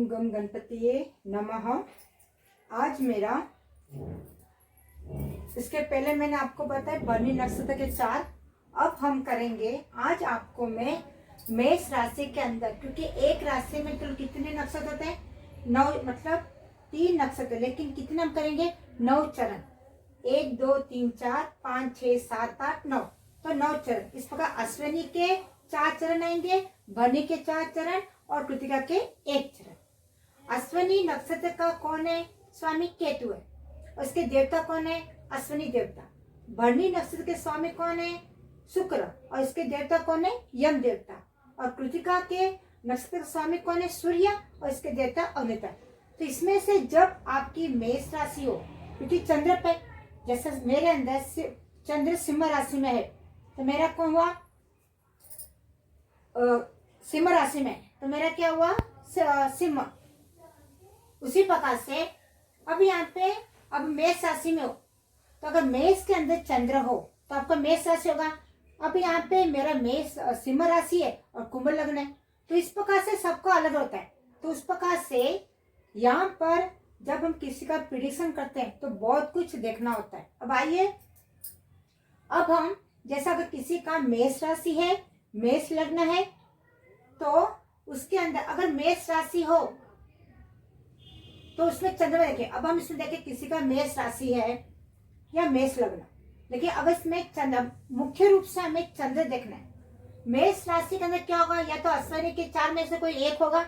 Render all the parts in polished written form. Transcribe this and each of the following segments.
गम गणपतिये नमः। आज मेरा इसके पहले मैंने आपको बताया भरणी नक्षत्र के 4। अब हम करेंगे आज आपको मैं मेष राशि के अंदर, क्योंकि एक राशि में तो कितने नक्षत्र होते हैं 9, मतलब 3 नक्षत्र, लेकिन कितने हम करेंगे 9 चरण। 1 2 3 4 5 6 7 8 9, तो 9 चरण। इस प्रकार अश्विनी के 4 चरण आएंगे, भरणी के 4 चरण और कृतिका के 1 चरण। अश्विनी नक्षत्र का कौन है? स्वामी केतु है। उसके देवता कौन है? अश्विनी देवता। भरणी नक्षत्र के स्वामी कौन है? शुक्र, और इसके देवता कौन है? यम देवता। और कृतिका के नक्षत्र का स्वामी कौन है? सूर्य, और इसके देवता अग्निता। तो इसमें से जब आपकी मेष राशि हो, क्योंकि चंद्र पे, जैसे मेरे अंदर चंद्र सिंह राशि में है, तो मेरा कौन हुआ? सिंह राशि में, तो मेरा क्या हुआ? सिंह। उसी प्रकार से अब यहाँ पे अब मेष राशि में हो, तो अगर मेष के अंदर चंद्र हो तो आपका मेष राशि होगा। अब यहाँ पे मेरा मेष सिंह राशि है और कुंभ लग्न है, तो इस प्रकार से सबका अलग होता है। तो उस प्रकार से यहाँ पर जब हम किसी का प्रिडिक्शन करते हैं तो बहुत कुछ देखना होता है। अब आइए, अब हम जैसा अगर किसी का मेष राशि है, मेष लग्न है, तो उसके अंदर अगर मेष राशि हो तो उसमें चंद्रमा देखिए। अब हम इसमें देखें किसी का मेष राशि है या मेष लग्न, देखिए अब इसमें चंद्र, मुख्य रूप से हमें चंद्र देखना है। मेष राशि के अंदर क्या होगा? या तो अश्विनी के 4 में से कोई एक होगा,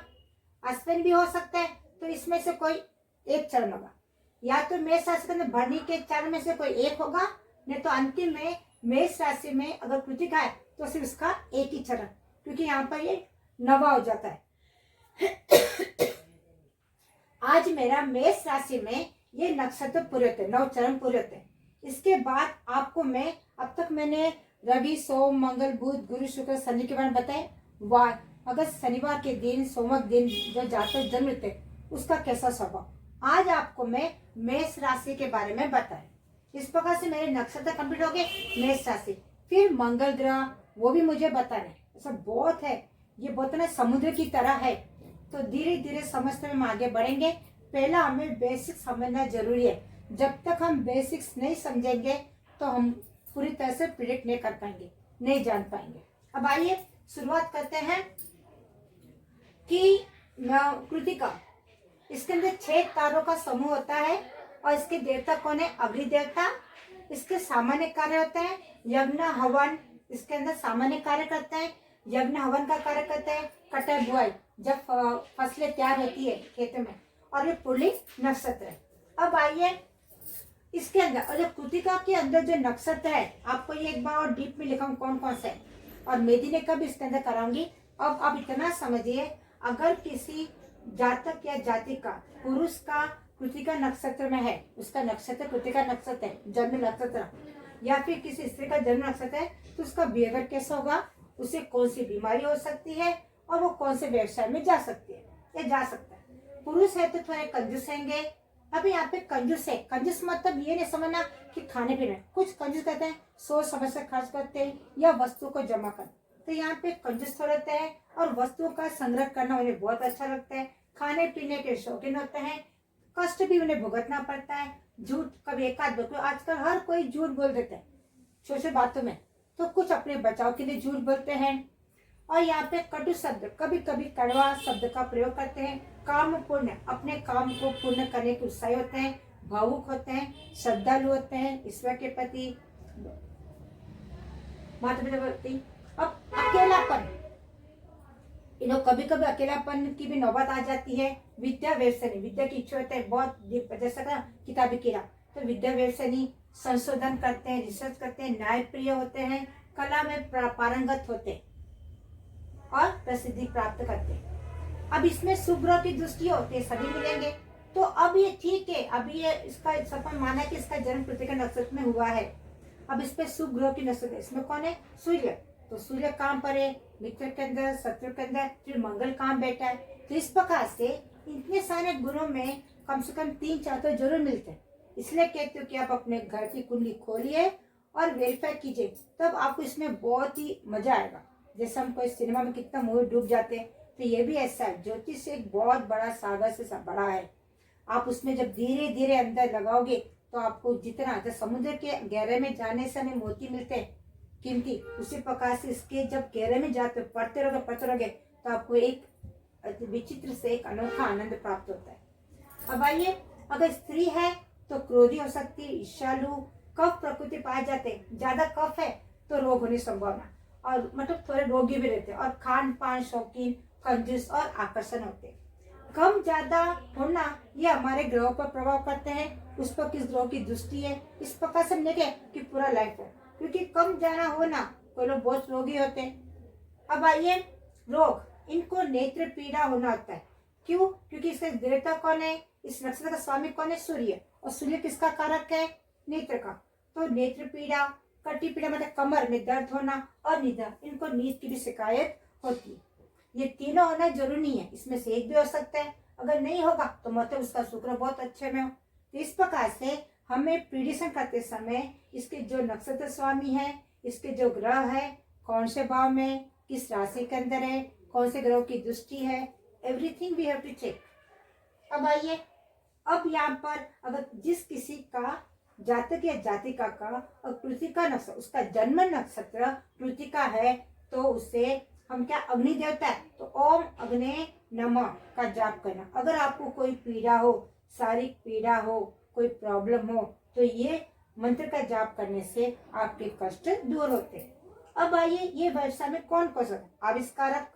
अश्विन भी हो सकता है, तो इसमें से कोई एक चरण होगा। या तो मेष राशि के अंदर भरणी के 4 में से कोई एक होगा, नहीं तो अंतिम में मेष राशि में अगर कृतिका है तो सिर्फ इसका एक ही चरण, क्योंकि यहाँ पर ये नवा हो जाता है। आज मेरा मेष राशि में ये नक्षत्र पूरे होते हैं, 9 चरण पूरे होते हैं। इसके बाद आपको मैं, अब तक मैंने रवि सोम मंगल बुध गुरु शुक्र शनि के बारे में बताए। अगर शनिवार के दिन, सोमवार दिन जो जातक जन्म लेते उसका कैसा स्वभाव, आज आपको मैं मेष राशि के बारे में बताए। इस प्रकार से मेरे नक्षत्र कंप्लीट हो गए। मेष राशि, फिर मंगल ग्रह, वो भी मुझे बताना है। ऐसा बहुत है, ये बहुत ना समुद्र की तरह है, तो धीरे धीरे समझते हुए हम आगे बढ़ेंगे। पहला हमें बेसिक समझना जरूरी है। जब तक हम बेसिक्स नहीं समझेंगे तो हम पूरी तरह से प्रिडिक्ट नहीं कर पाएंगे, नहीं जान पाएंगे। अब आइए शुरुआत करते हैं कि कृतिका, इसके अंदर 6 तारों का समूह होता है और इसके देवता कौन है? अग्नि देवता। इसके सामान्य कार्य होते हैं यज्ञ हवन, इसके अंदर सामान्य कार्य करते हैं। यज्ञ हवन का कार्य करते हैं कटाई बुआई, जब फसलें तैयार होती है खेतों में, और ये पुल्लिंग नक्षत्र है। अब आइए इसके अंदर, और जो कृतिका के अंदर जो नक्षत्र है, आपको ये एक बार और डीप में लिखा हूँ कौन कौन से है, और मेदिनी का भी इसके अंदर कराऊंगी। अब आप इतना समझिए, अगर किसी जातक या जाति का, पुरुष का कृतिका नक्षत्र में है, उसका नक्षत्र कृतिका नक्षत्र है, जन्म नक्षत्र, या फिर किसी स्त्री का जन्म नक्षत्र है, तो उसका बिहेवियर कैसा होगा, उसे कौन सी बीमारी हो सकती है, और वो कौन से व्यवसाय में जा सकती है या जा सकता है। पुरुष है तो थोड़े कंजूस रहेंगे। अभी यहाँ पे कंजूस है, कंजूस मतलब ये नहीं समझना कि खाने पीने, कुछ कंजूस कहते हैं सोच समझ से खर्च करते हैं या वस्तुओं को जमा कर, तो यहाँ पे कंजूस रहते हैं, और वस्तुओं का संग्रह करना उन्हें बहुत अच्छा लगता है। खाने पीने के शौकीन होते हैं, कष्ट भी उन्हें भुगतना पड़ता है। झूठ कभी एकाध, आजकल हर कोई झूठ बोल देते हैं छोटी छोटी बातों में, तो कुछ अपने बचाव के लिए झूठ बोलते हैं। और यहाँ पे कटु शब्द, कभी कभी कड़वा शब्द का प्रयोग करते हैं। काम पूर्ण, अपने काम को पूर्ण करने के उत्साही होते हैं, भावुक होते हैं, श्रद्धालु होते हैं ईश्वर के प्रति, माता पिता के प्रति। अब अकेलापन, इन्हों कभी कभी अकेलापन की भी नौबत आ जाती है। विद्या व्यवसायी, विद्या की इच्छा होता है बहुत, जैसा किताबी कीड़ा, तो विद्या व्यवसायी संशोधन करते हैं, रिसर्च करते हैं, न्याय प्रिय होते हैं, कला में पारंगत होते हैं और प्रसिद्धि प्राप्त करते हैं। अब इसमें शुभ ग्रह की दृष्टि होती है, सभी मिलेंगे। तो अब ये ठीक है, अब ये इसका सफल माना कि इसका जन्म कृतिका नक्षत्र में हुआ है। अब इस पे शुभ ग्रह की नक्षत्र, इसमें कौन है? सूर्य। तो सूर्य काम पर है, मित्र के अंदर, शत्रु के अंदर, फिर मंगल काम बैठा है। तो इस प्रकार से इतने सारे गुणों में कम से कम 3-4 तो जरूर मिलते हैं। इसलिए कहते हो कि आप अपने घर की कुंडली खोलिए और वेरीफाई कीजिए, तब आपको इसमें बहुत ही मजा आएगा। जैसे हम कोई सिनेमा में कितना मूवी डूब जाते हैं, तो ये भी ऐसा है, ज्योतिष एक बहुत बड़ा सागर से बड़ा है। आप उसमें जब धीरे धीरे अंदर लगाओगे तो आपको जितना, जब समुद्र के गहरे में जाने से हमें मोती मिलते हैं कीमती, उसी प्रकार से इसके जब गहरे में जाते पढ़ते रहोगे तो आपको एक विचित्र से एक अनोखा आनंद प्राप्त होता है। अब आइए, अगर स्त्री है तो क्रोधी हो सकती है, ईर्ष्यालु, कफ प्रकृति पाए जाते हैं। ज्यादा कफ है तो रोग होने की संभावना, और मतलब थोड़े रोगी भी रहते हैं, और खान पान शौकीन, कंजूस और आकर्षण होते हैं। कम ज्यादा होना ये हमारे ग्रहों पर प्रभाव करते हैं, उस पर किस ग्रह की दृष्टि है, इस प्रकार से देखे कि पूरा लाइफ है। क्योंकि कम ज्यादा होना, कोई लोग बहुत रोगी होते हैं। अब आइए, रोग, इनको नेत्र पीड़ा होना होता है। क्यों? क्योंकि इसके देवता कौन है, इस नक्षत्र का स्वामी कौन है, सूर्य, और सूर्य किसका कारक है, नेत्र का। तो नेत्र पीड़ा, कटी पीड़ा मतलब कमर में दर्द होना, और निद्रा, इनको नींद की भी शिकायत होती है। ये तीनों होना जरूरी नहीं है, इसमें से एक भी हो सकता है। अगर नहीं होगा तो मतलब उसका शुक्र बहुत अच्छे में हो। तो इस प्रकार से हमें प्रिडिक्शन करते समय इसके जो नक्षत्र स्वामी है, इसके जो ग्रह है, कौन से भाव में, किस राशि के अंदर है, कौन से ग्रह की दृष्टि है, everything we have to check. अब आइए, अब यहाँ पर अगर जिस किसी का जातक या जातिका का और कृतिका नक्षत्र, उसका जन्म नक्षत्र कृतिका है, तो उसे हम क्या, अग्नि देवता है तो ओम अग्ने नमः का जाप करना। अगर आपको कोई पीड़ा हो, शारीरिक पीड़ा हो, कोई प्रॉब्लम हो, तो ये मंत्र का जाप करने से आपके कष्ट दूर होते हैं। अब आइए, ये व्यवसाय में कौन कौन सा, आविष्कारक,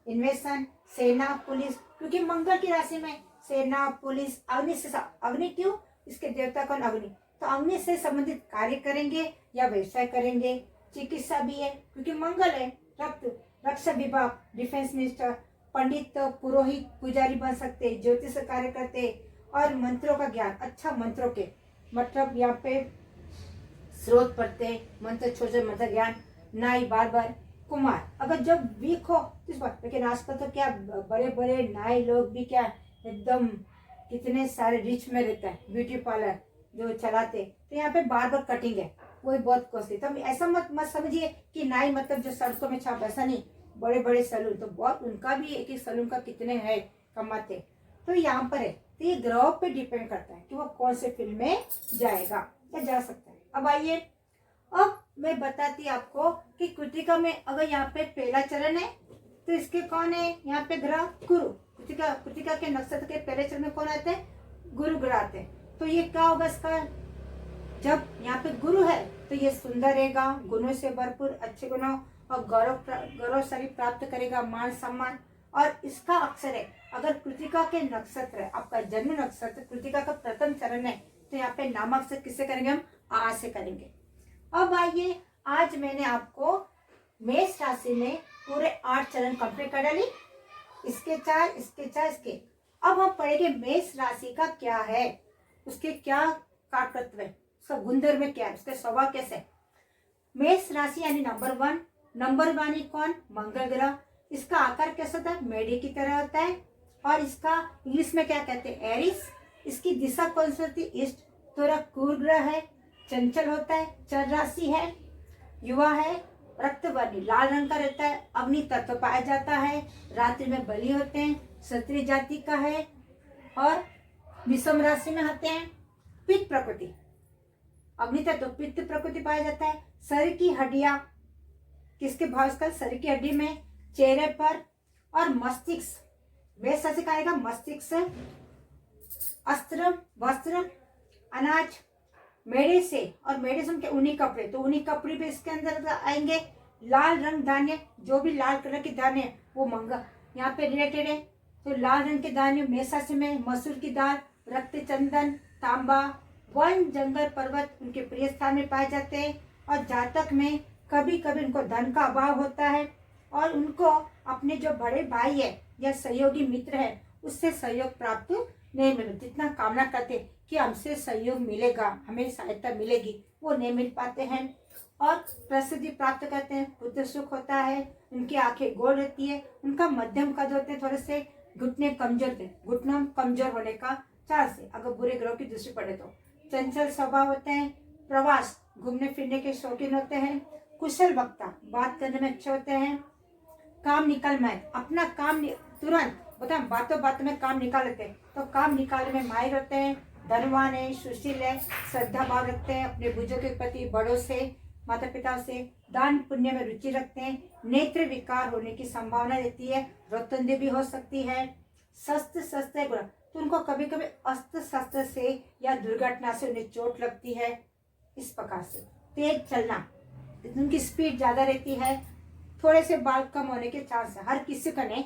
इन्वेशन, सेना, पुलिस, क्योंकि मंगल की राशि में सेना, पुलिस, अग्नि से, अग्नि क्यों, इसके देवता कौन, अग्नि, तो अग्नि से संबंधित कार्य करेंगे या व्यवसाय करेंगे। चिकित्सा भी है क्योंकि मंगल है, रक्त, रक्षा विभाग, डिफेंस मिनिस्टर, पंडित, पुरोहित, पुजारी बन सकते, ज्योतिष कार्य करते, और मंत्रों का ज्ञान, अच्छा मंत्रों के मतलब यहाँ पे स्रोत पढ़ते, मंत्र, छोटे मंत्र ज्ञान, नाई, बार कुमार। अगर जब वीक हो तो इस बात, लेकिन आजकल तो क्या बड़े बड़े नाई लोग भी क्या एकदम कितने सारे रिच में रहता है, ब्यूटी पार्लर जो चलाते, तो यहाँ पे बार कटिंग है, वही बहुत कॉस्टली। तो ऐसा मत समझिए कि नाई मतलब जो सड़कों में छाप, ऐसा नहीं। बड़े बड़े सैलून तो बहुत, उनका भी एक एक सैलून का कितने है कमाते। तो यहाँ पर है, तो ये ग्रह पे डिपेंड करता है कि वो कौन से फील्ड में जाएगा या जा सकता है। अब आइए, अब मैं बताती आपको कि कृतिका में अगर यहाँ पे पहला चरण है तो इसके कौन है, यहाँ पे ग्रह गुरु। कृतिका के नक्षत्र के पहले चरण में कौन आते हैं, गुरु ग्रह आते हैं। तो ये क्या होगा इसका, जब यहाँ पे गुरु है तो ये सुंदर रहेगा, गुणों से भरपूर, अच्छे गुणों और गौरवशाली प्राप्त करेगा, मान सम्मान। और इसका अक्षर है, अगर कृतिका के नक्षत्र है, आपका जन्म नक्षत्र कृतिका का प्रथम चरण है, तो यहाँ पे नामाक्षर किससे करेंगे, हम आ से करेंगे। अब आइए, आज मैंने आपको मेष राशि में पूरे 8 चरण कंप्लीट कर डाली, इसके 4, इसके 4, इसके। अब हम पढ़ेंगे मेष राशि का क्या है, उसके क्या कारकत्व है, उसका गुणधर्म क्या है, उसका स्वभाव कैसे है। मेष राशि यानी नंबर 1, नंबर 1 कौन, मंगल ग्रह। इसका आकार कैसा होता है, मेढे की तरह होता है, और इसका इंग्लिश में क्या कहते हैं, एरिस। इसकी दिशा कौन सी होती है, ईस्ट। थोड़ा क्रूर ग्रह है, चंचल होता है, चर राशि है, युवा है, रक्त वर्णी लाल रंग का रहता है, अग्नि तत्व पाया जाता है, रात्रि में बलि होते हैं, क्षत्रिय जाति का है, और विषम राशि में होते हैं। पित्त प्रकृति, अग्नि तत्व पित्त प्रकृति पाया जाता है। शरीर की हड्डियां किसके भाव का, शरीर की हड्डी में, चेहरे पर, और मस्तिष्क, मेष राशि का आएगा मस्तिष्क, अस्त्र, वस्त्र, अनाज, मेढ़े से, और मेढ़े से उनके ऊनी कपड़े, तो ऊनी कपड़े भी इसके अंदर आएंगे। लाल रंग धान्य, जो भी लाल कलर के दाने वो मंगा यहाँ पे रिलेटेड है। तो लाल रंग के दाने मेष राशि में, मसूर की दाल, रक्त चंदन, तांबा, वन, जंगल, पर्वत उनके प्रिय स्थान में पाए जाते हैं। और जातक में कभी कभी उनको धन का अभाव होता है, और उनको अपने जो बड़े भाई है या सहयोगी मित्र है उससे सहयोग प्राप्त नहीं मिले, जितना कामना करते कि हमसे सहयोग मिलेगा, हमें सहायता मिलेगी, वो नहीं मिल पाते हैं। और प्रसिद्धि प्राप्त करते हैं, पुत्र सुख होता है, उनकी आंखें गोल रहती है, उनका मध्यम कद होते हैं, थोड़े से घुटने कमजोर थे, घुटनों कमजोर होने का चांस है अगर बुरे ग्रह की दृष्टि पड़े तो। चंचल स्वभाव होते हैं, प्रवास घूमने फिरने के शौकीन होते हैं, कुशल वक्ता बात करने में अच्छे होते हैं, काम निकल में अपना तुरंत बता बातों बातों में काम निकाल लेते हैं। तो काम निकालने में माहिर होते हैं, धनवान है, सुशील है, श्रद्धा भाव रखते हैं अपने बुजुर्ग के प्रति, बड़ों से, माता पिता से, दान पुण्य में रुचि रखते हैं, नेत्र विकार होने की संभावना रहती है, रोतंदी भी हो सकती है, शस्त्र शस्त्र गुण, तो उनको कभी कभी अस्त्र शस्त्र से या दुर्घटना से उन्हें चोट लगती है। इस प्रकार से तेज चलना, उनकी स्पीड ज्यादा रहती है, थोड़े से बाल कम होने के चांस है, हर किसी का नहीं,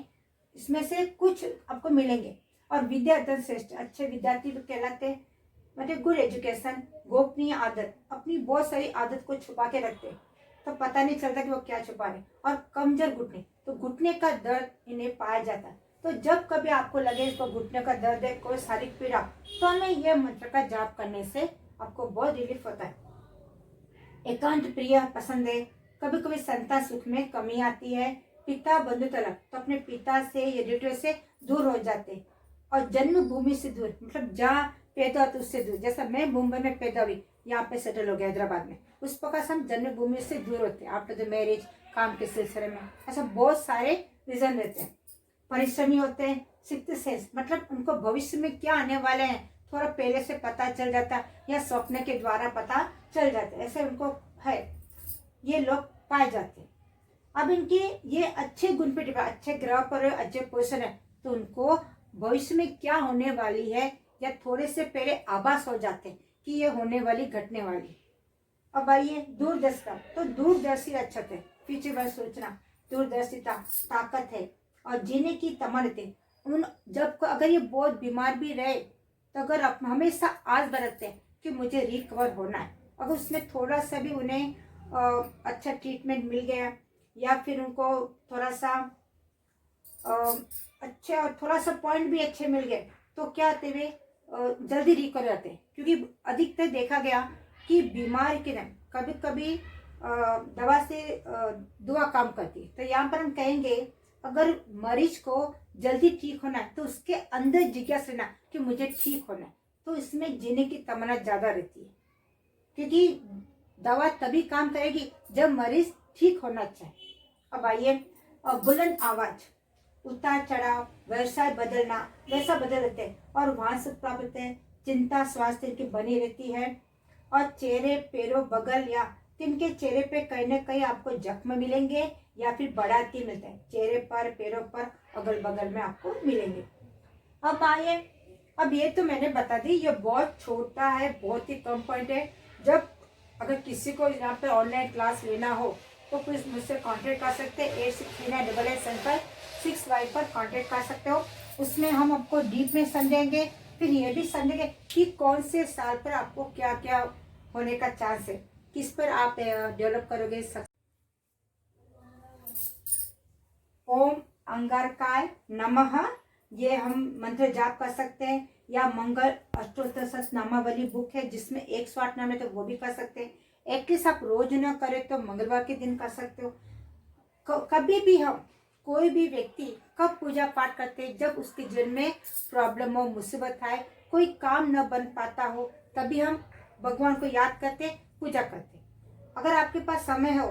इसमें से कुछ आपको मिलेंगे। और विद्याधन श्रेष्ठ, अच्छे विद्यार्थी भी कहलाते हैं, मतलब गुड एजुकेशन, गोपनीय आदत, अपनी बहुत सारी आदत को छुपा के रखते हैं तो पता नहीं चलता कि वो क्या छुपा रहे। और कमजोर घुटने, तो घुटने का दर्द इन्हें पाया जाता है। तो जब कभी आपको लगे इसको घुटने का दर्द है, कोई शारीरिक पीड़ा, तो हमें यह मंत्र का जाप करने से आपको बहुत रिलीफ होता है। एकांत प्रिय पसंद है, कभी कभी संतान सुख में कमी आती है, पिता बंधु तलक, तो अपने पिता से या रिलेटिव से दूर हो जाते, और जन्मभूमि से दूर, मतलब जहाँ पैदा होते उससे दूर। जैसा मैं मुंबई में पैदा हुई, यहाँ पे सेटल हो गया हैदराबाद में, उस प्रकार से हम जन्मभूमि से दूर होते हैं आफ्टर द मैरिज, काम के सिलसिले में, ऐसा बहुत सारे रीजन रहते हैं। परिश्रमी होते हैं, सिक्स्थ सेंस, मतलब उनको भविष्य में क्या आने वाले हैं थोड़ा पहले से पता चल जाता है, या स्वप्न के द्वारा पता चल जाता है, ऐसे उनको है, ये लोग पाए जाते हैं। अब इनके ये अच्छे गुण पे डिपेंड, अच्छे ग्रह पर अच्छे पोजिशन है, तो उनको भविष्य में क्या होने वाली है या थोड़े से पहले आभास हो जाते हैं कि ये होने वाली घटने वाली। अब आइए दूरदर्शिता, तो दूरदर्शी अच्छत है, पीछे बार सोचना, दूरदर्शिता ताकत है, और जीने की तमन्ना। उन जब अगर ये बहुत बीमार भी रहे तो अगर आप हमेशा आस बरतते हैं कि मुझे रिकवर होना है, अगर उसमें थोड़ा सा भी उन्हें अच्छा ट्रीटमेंट मिल गया, या फिर उनको थोड़ा सा अच्छे और थोड़ा सा पॉइंट भी अच्छे मिल गए, तो क्या होते हुए जल्दी रिकवर रहते हैं। क्योंकि अधिकतर देखा गया कि बीमार के दिन कभी कभी दवा से दुआ काम करती है। तो यहाँ पर हम कहेंगे अगर मरीज को जल्दी ठीक होना है तो उसके अंदर जिज्ञासा रहना कि मुझे ठीक होना है, तो इसमें जीने की तमन्ना ज्यादा रहती है। क्योंकि दवा तभी काम करेगी जब मरीज ठीक होना चाहिए। अब आइए, बुलंद आवाज, उतार चढ़ाव, व्यवसाय बदलना वैसा बदल रहते हैं, और वहां से प्राप्त होते हैं, चिंता स्वास्थ्य की बनी रहती है, और चेहरे पैरों बगल या तिनके चेहरे पे कहीं ना कहीं आपको जख्म मिलेंगे या फिर बढ़ाती मिलते हैं, चेहरे पर पैरों पर अगल बगल में आपको मिलेंगे। अब आइए, अब ये तो मैंने बता दी, ये बहुत छोटा है, बहुत ही कम पॉइंट है। जब अगर किसी को यहाँ पे ऑनलाइन क्लास लेना हो तो प्लीज मुझसे कांटेक्ट कर सकते हैं, 8639887565 पर कांटेक्ट कर सकते हो। उसमें हम आपको डीप में समझेंगे, फिर ये भी समझेंगे कि कौन से साल पर आपको क्या क्या होने का चांस है, किस पर आप डेवलप करोगे। ओम अंगारकाय नमः, ये हम मंत्र जाप कर सकते हैं, या मंगल अष्टोत्तर नामावली बुक है जिसमें 108 नाम है, तो वो भी कर सकते हैं। एटलीस्ट आप रोज न करें तो मंगलवार के दिन कर सकते हो। कभी भी हम कोई भी व्यक्ति कब पूजा पाठ करते हैं, जब उसके जीवन में प्रॉब्लम हो, मुसीबत आए, कोई काम न बन पाता हो, तभी हम भगवान को याद करते, पूजा करते। अगर आपके पास समय हो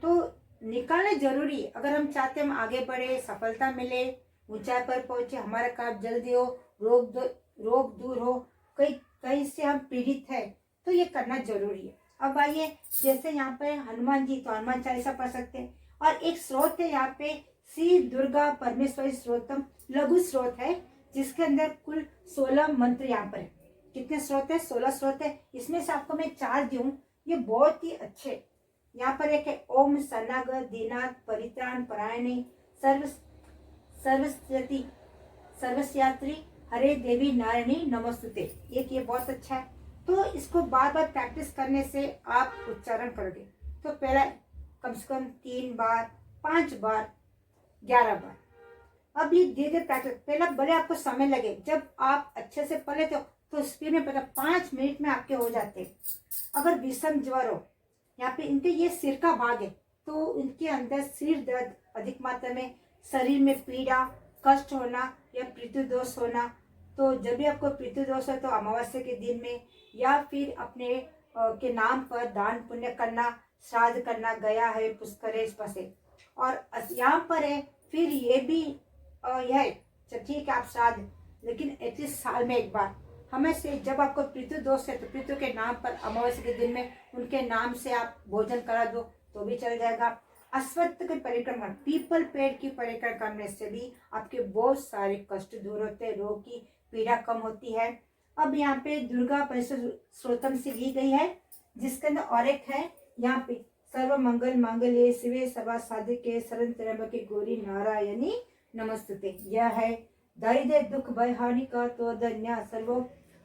तो निकालना जरूरी है। अगर हम चाहते हम आगे बढ़े, सफलता मिले, ऊंचाई पर पहुंचे, हमारा काम जल्दी हो, रोग दूर हो, कहीं से हम पीड़ित है, तो ये करना जरूरी है। अब आइए, जैसे यहाँ पे हनुमान जी, तो हनुमान चालीसा पढ़ सकते हैं। और एक स्रोत है यहाँ पे, श्री दुर्गा परमेश्वरी स्रोतम लघु स्रोत है, जिसके अंदर कुल 16 मंत्र यहाँ पर है। कितने स्रोत है? 16 स्रोत है। इसमें से आपको मैं 4 दूं, ये बहुत ही अच्छे। यहाँ पर एक है ओम सनाग दीनाथ परित्राण परायणी सर्वस्वती सर्वस्यात्री हरे देवी नारायणी नमस्तुते, एक ये बहुत अच्छा है। तो इसको बार बार प्रैक्टिस करने से आप उच्चारण करोगे। तो पहला कम से कम 3 बार, 5 बार, 11 बार। अब ये धीरे धीरे प्रैक्टिस, पहला भले आपको समय लगे, जब आप अच्छे से पढ़ लेते हो तो स्पीड में पता 5 मिनट में आपके हो जाते हैं। अगर विषम ज्वर हो, यहाँ पे इनके ये सिर का भाग है, तो इनके अंदर सिर दर्द अधिक मात्रा में, शरीर में पीड़ा, कष्ट होना या पितृदोष होना, तो जब भी आपको पितृदोष हो तो अमावस्या के दिन में, या फिर अपने के नाम पर दान पुण्य करना, श्राद्ध करना, गया है पुष्कर है, इस पर से और यहाँ पर है फिर ये भी यह है, चल ठीक है आप श्राद्ध, लेकिन एटलीस्ट साल में एक बार हमें से, जब आपको पितृ दोष है तो पितृ के नाम पर अमावस्या के दिन में उनके नाम से आप भोजन करा दो तो भी चल जाएगा। अश्वत्थ की परिक्रमा, पीपल पेड़ की परिक्रमा करने से भी आपके बहुत सारे कष्ट दूर होते हैं, रोग की पीड़ा कम होती है। अब यहाँ पे दुर्गा परिषद स्रोतम से ली गई है, जिसके अंदर और एक है यहाँ पे, सर्व मंगल मांगल्ये शिवे सर्वा साधिके शरण त्र्यंबके गौरी नारायणी नमस्तुते। यह है दारिद्र्य दुख भय हानि का तो धन्य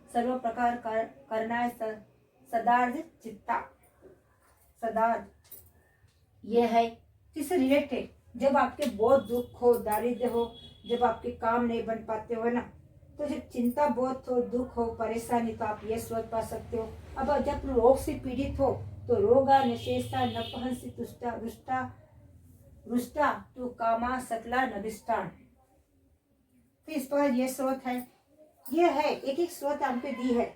सर्व प्रकार करना सदार्थ चित्ता सदार्थ। यह है जिससे रिलेटेड, जब आपके बहुत दुख हो, दारिद्र्य हो, जब आपके काम नहीं बन पाते हो ना, तो जब चिंता बहुत हो, दुख हो, परेशानी, तो आप ये सोच पा सकते हो। अब जब रोग से पीड़ित हो तो रोगा निशेषा नपहंसी तुष्टा रुष्टा रुष्टा तू कामा सकला नभिष्टान। तो इस पर यह स्रोत है, यह है एक एक स्रोत आपको दी है।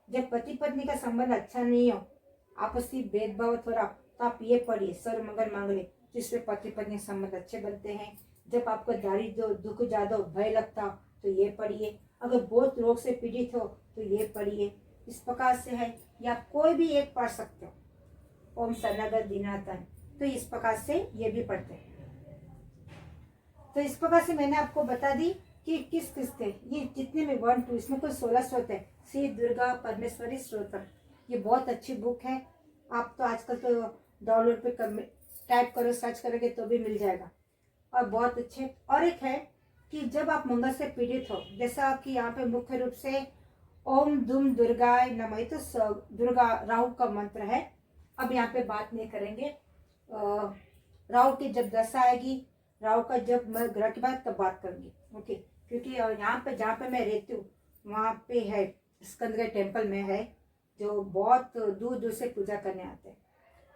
जब पति पत्नी का संबंध अच्छा नहीं हो, आपसी भेदभाव थोड़ा, तो आप ये पढ़िए सर्व मंगल मांगल्ये, जिससे पति पत्नी संबंध अच्छे बनते हैं। जब आपको दारिद्र्य दुख ज्यादा भय लगता हो तो ये पढ़िए। अगर बहुत रोग से पीड़ित हो तो ये पढ़िए। इस प्रकार से है, या कोई भी एक पढ़ सकते हो, ओम शरणागत दीनातन, तो इस प्रकार से ये भी पढ़ते हैं। तो इस प्रकार से मैंने आपको बता दी कि किस किस थे ये, जितने में 1 2 इसमें कुल 16 स्रोत है। श्री दुर्गा परमेश्वरी स्रोतम, ये बहुत अच्छी बुक है। आप तो आजकल तो डाउनलोड पे टाइप करो, सर्च करोगे तो भी मिल जाएगा, और बहुत अच्छे। और एक है कि जब आप मंगल से पीड़ित हो, जैसा कि यहाँ पे मुख्य रूप से ओम दुम दुर्गाय नमः, तो दुर्गा राहु का मंत्र है। अब यहाँ पे बात नहीं करेंगे, राहु की जब दशा आएगी, राहु का जब मैं ग्रह की बात तब बात करूंगी, ओके। क्योंकि यहाँ पे जहाँ पे मैं रहती हूँ वहाँ पे है स्कंद के टेम्पल में है, जो बहुत दूर दूर से पूजा करने आते हैं,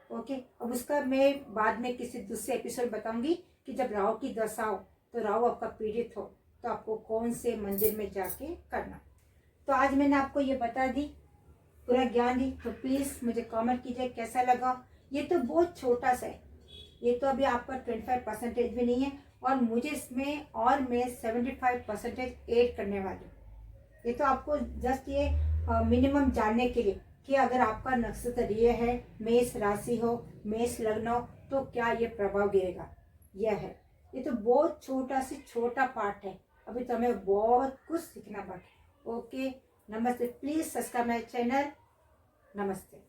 ओके। अब उसका मैं बाद में किसी दूसरे एपिसोड बताऊंगी कि जब राहु की दशा हो, तो राहु आपका पीड़ित हो, तो आपको कौन से मंदिर में जाके करना। तो आज मैंने आपको ये बता दी, पूरा ज्ञान दी। तो प्लीज़ मुझे कमेंट कीजिए कैसा लगा। ये तो बहुत छोटा सा है, ये तो अभी आपका 25% भी नहीं है, और मुझे इसमें और मैं 75% ऐड करने वाली हूँ। ये तो आपको जस्ट ये मिनिमम जानने के लिए कि अगर आपका नक्षत्र ये है, मेष राशि हो, मेष लग्न हो, तो क्या ये प्रभाव गिरेगा, यह है। ये तो बहुत छोटा से छोटा पार्ट है, अभी तो हमें बहुत कुछ सीखना बाकी। ओके, नमस्ते। Please subscribe my channel. नमस्ते।